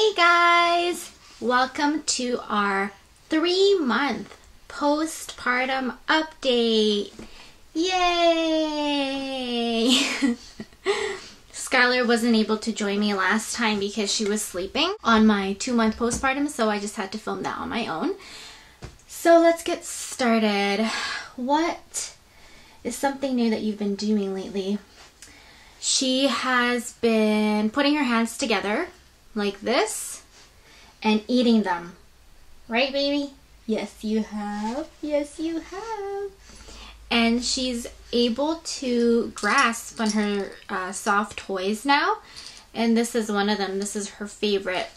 Hey guys! Welcome to our 3-month postpartum update. Yay! Skylar wasn't able to join me last time because she was sleeping on my 2-month postpartum, so I just had to film that on my own. So let's get started. What is something new that you've been doing lately? She has been putting her hands together like this and eating them. Right, baby? Yes, you have. Yes, you have. And she's able to grasp on her soft toys now. And this is one of them. This is her favorite.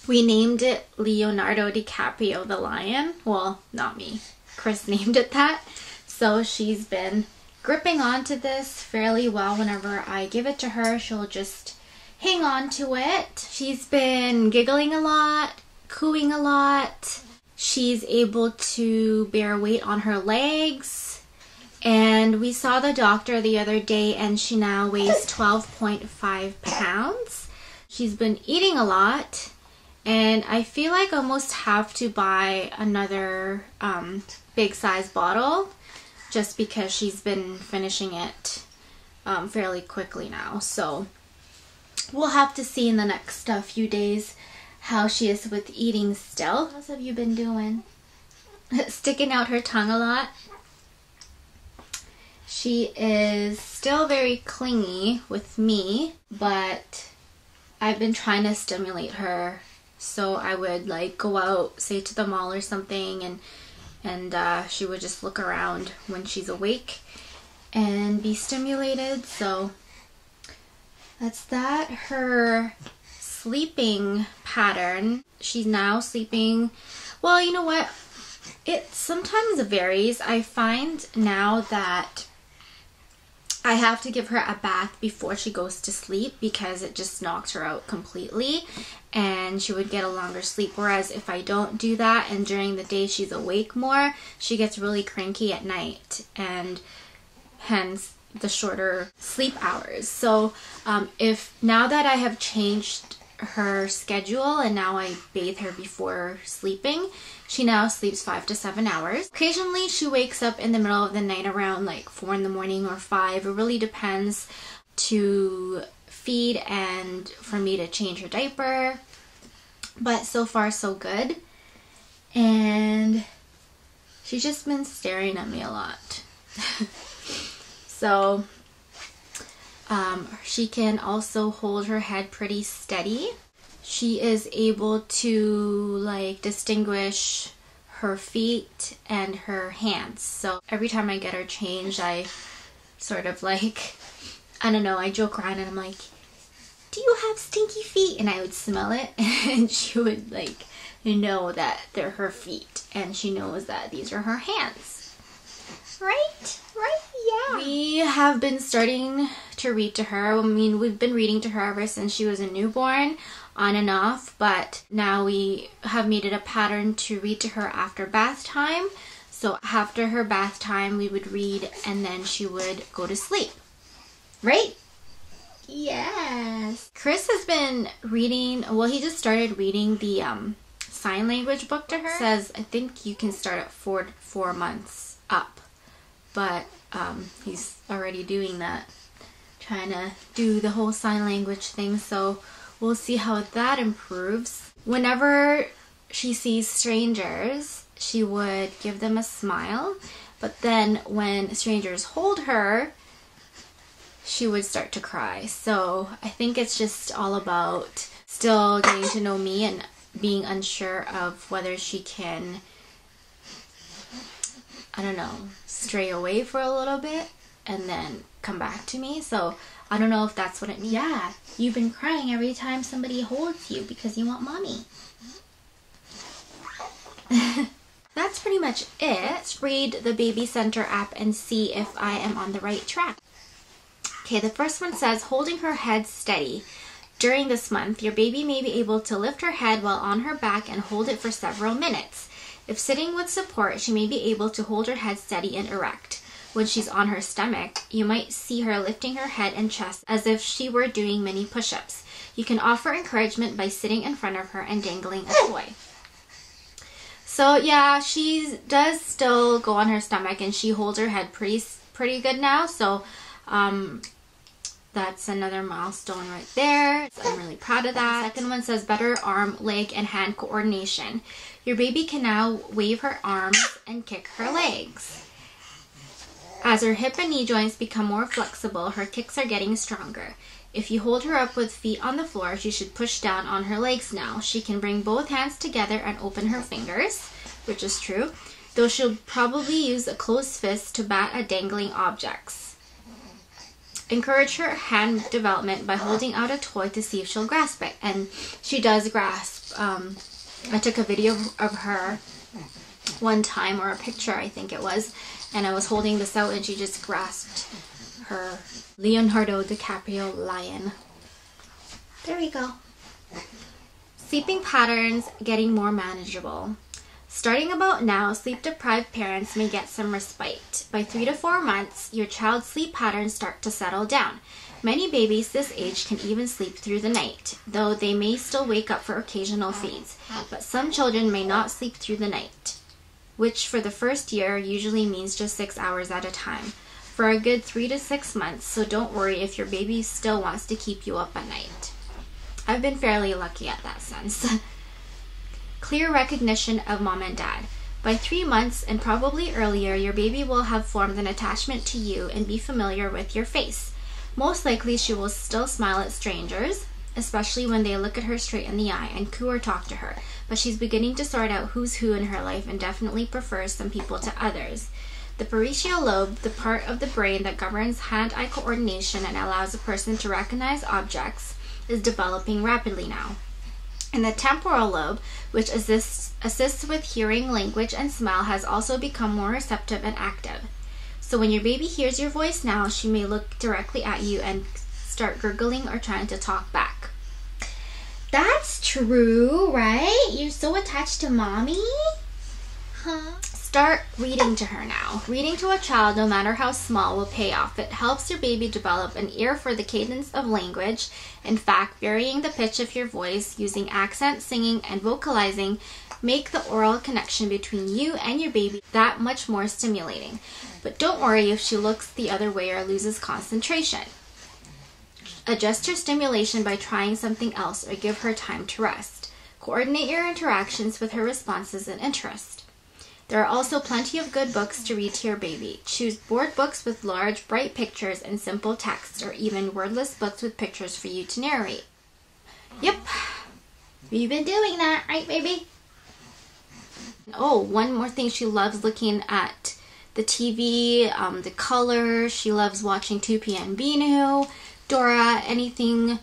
We named it Leonardo DiCaprio the lion. Well, not me. Chris named it that. So she's been gripping onto this fairly well. Whenever I give it to her, she'll just hang on to it. She's been giggling a lot, cooing a lot. She's able to bear weight on her legs. And we saw the doctor the other day and she now weighs 12.5 pounds. She's been eating a lot and I feel like I almost have to buy another big size bottle just because she's been finishing it fairly quickly now. So we'll have to see in the next few days how she is with eating still. What else have you been doing? Sticking out her tongue a lot. She is still very clingy with me, but I've been trying to stimulate her. So I would like go out, say to the mall or something, and she would just look around when she's awake and be stimulated. So that's that. Her sleeping pattern, she's now sleeping, well, you know what, it sometimes varies. I find now that I have to give her a bath before she goes to sleep because it just knocks her out completely and she would get a longer sleep. Whereas if I don't do that and during the day she's awake more, she gets really cranky at night and hence the shorter sleep hours. So if now that I have changed her schedule and now I bathe her before sleeping, she now sleeps 5 to 7 hours. Occasionally she wakes up in the middle of the night around like 4 in the morning or 5. It really depends to feed and for me to change her diaper. But so far so good. And she's just been staring at me a lot. So she can also hold her head pretty steady. She is able to like distinguish her feet and her hands. So every time I get her changed, I sort of like, I don't know, I joke around and I'm like, do you have stinky feet? And I would smell it and she would like know that they're her feet and she knows that these are her hands. Right? Right? Yeah. We have been starting to read to her. I mean, we've been reading to her ever since she was a newborn, on and off, but now we have made it a pattern to read to her after bath time. So after her bath time, we would read and then she would go to sleep. Right? Yes. Chris has been reading, well, he just started reading the sign language book to her. It says, I think you can start at 4 months up. But he's already doing that, trying to do the whole sign language thing, so we'll see how that improves. Whenever she sees strangers, she would give them a smile, but then when strangers hold her, she would start to cry. So I think it's just all about still getting to know me and being unsure of whether she can, I don't know, stray away for a little bit and then come back to me. So I don't know if that's what it means. Yeah, you've been crying every time somebody holds you because you want mommy. That's pretty much it. Let's read the Baby Center app and see if I am on the right track. Okay, the first one says, holding her head steady. During this month, your baby may be able to lift her head while on her back and hold it for several minutes. If sitting with support, she may be able to hold her head steady and erect. when she's on her stomach, you might see her lifting her head and chest as if she were doing mini push-ups. You can offer encouragement by sitting in front of her and dangling a toy. So yeah, she does still go on her stomach and she holds her head pretty good now. So that's another milestone right there. So I'm really proud of that. The second one says better arm, leg, and hand coordination. Your baby can now wave her arms and kick her legs. As her hip and knee joints become more flexible, her kicks are getting stronger. If you hold her up with feet on the floor, she should push down on her legs now. She can bring both hands together and open her fingers, which is true, though she'll probably use a closed fist to bat at dangling objects. Encourage her hand development by holding out a toy to see if she'll grasp it. And she does grasp. I took a video of her one time, or a picture I think it was, and I was holding this out and she just grasped her Leonardo DiCaprio lion. There we go. Sleeping patterns getting more manageable. Starting about now, sleep-deprived parents may get some respite. By 3 to 4 months, your child's sleep patterns start to settle down. Many babies this age can even sleep through the night, though they may still wake up for occasional feeds. But some children may not sleep through the night, which for the first year usually means just 6 hours at a time, for a good 3 to 6 months, so don't worry if your baby still wants to keep you up at night. I've been fairly lucky at that sense. Clear recognition of mom and dad. By 3 months and probably earlier, your baby will have formed an attachment to you and be familiar with your face. Most likely she will still smile at strangers, especially when they look at her straight in the eye and coo or talk to her, but she's beginning to sort out who's who in her life and definitely prefers some people to others. The parietal lobe, the part of the brain that governs hand-eye coordination and allows a person to recognize objects, is developing rapidly now. And the temporal lobe, which assists with hearing, language, and smell, has also become more receptive and active. So when your baby hears your voice now, she may look directly at you and start gurgling or trying to talk back. That's true, right? You're so attached to mommy? Huh? Start reading to her now. Reading to a child, no matter how small, will pay off. It helps your baby develop an ear for the cadence of language. In fact, varying the pitch of your voice, using accent, singing, and vocalizing make the oral connection between you and your baby that much more stimulating. But don't worry if she looks the other way or loses concentration. Adjust your stimulation by trying something else or give her time to rest. Coordinate your interactions with her responses and interest. There are also plenty of good books to read to your baby. Choose board books with large, bright pictures and simple text, or even wordless books with pictures for you to narrate. Yep, we've been doing that, right, baby? Oh, one more thing, she loves looking at the TV, the color. She loves watching 2P and Binu, Dora, anything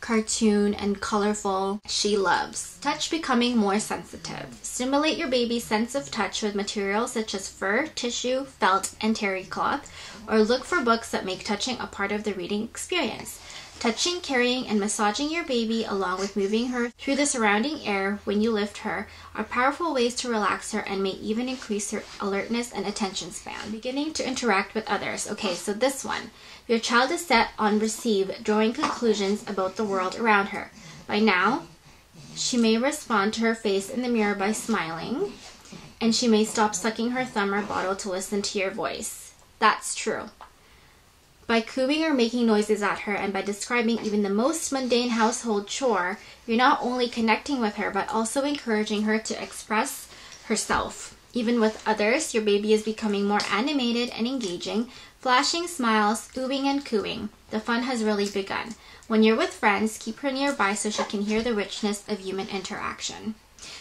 cartoon and colorful she loves. Touch becoming more sensitive. Stimulate your baby's sense of touch with materials such as fur, tissue, felt, and terry cloth, or look for books that make touching a part of the reading experience. Touching, carrying, and massaging your baby along with moving her through the surrounding air when you lift her are powerful ways to relax her and may even increase her alertness and attention span. Beginning to interact with others. Okay, so this one. Your child is set on receive, drawing conclusions about the world around her. By now, she may respond to her face in the mirror by smiling, and she may stop sucking her thumb or bottle to listen to your voice. That's true. By cooing or making noises at her, and by describing even the most mundane household chore, you're not only connecting with her, but also encouraging her to express herself. Even with others, your baby is becoming more animated and engaging, flashing smiles, oohing and cooing. The fun has really begun. When you're with friends, keep her nearby so she can hear the richness of human interaction.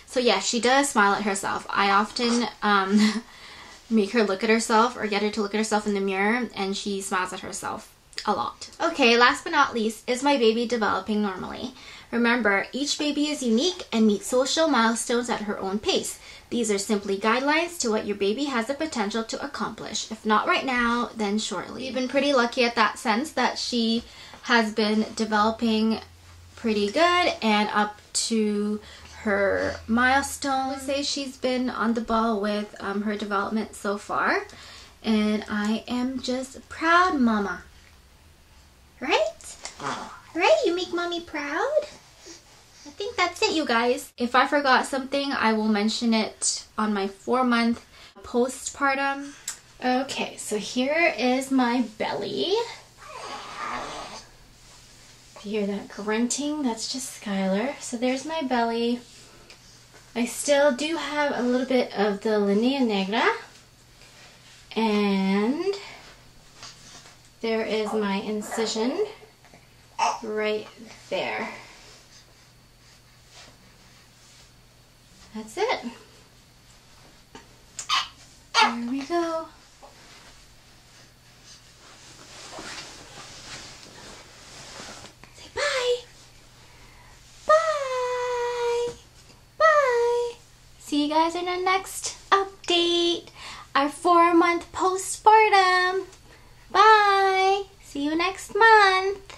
So yes, she does smile at herself. I often make her look at herself or get her to look at herself in the mirror, and she smiles at herself a lot. Okay, last but not least, is my baby developing normally? Remember, each baby is unique and meets social milestones at her own pace. These are simply guidelines to what your baby has the potential to accomplish. If not right now, then shortly. We've been pretty lucky at that sense that she has been developing pretty good and up to her milestone. I would say she's been on the ball with her development so far. And I am just proud, Mama. Right? Right? You make Mommy proud? I think that's it, you guys. If I forgot something, I will mention it on my 4-month postpartum. Okay, so here is my belly. If you hear that grunting, that's just Skylar. So there's my belly. I still do have a little bit of the linea negra. And there is my incision right there. That's it. There we go. Say bye. Bye. Bye. See you guys in our next update. Our 4-month postpartum. Bye. See you next month.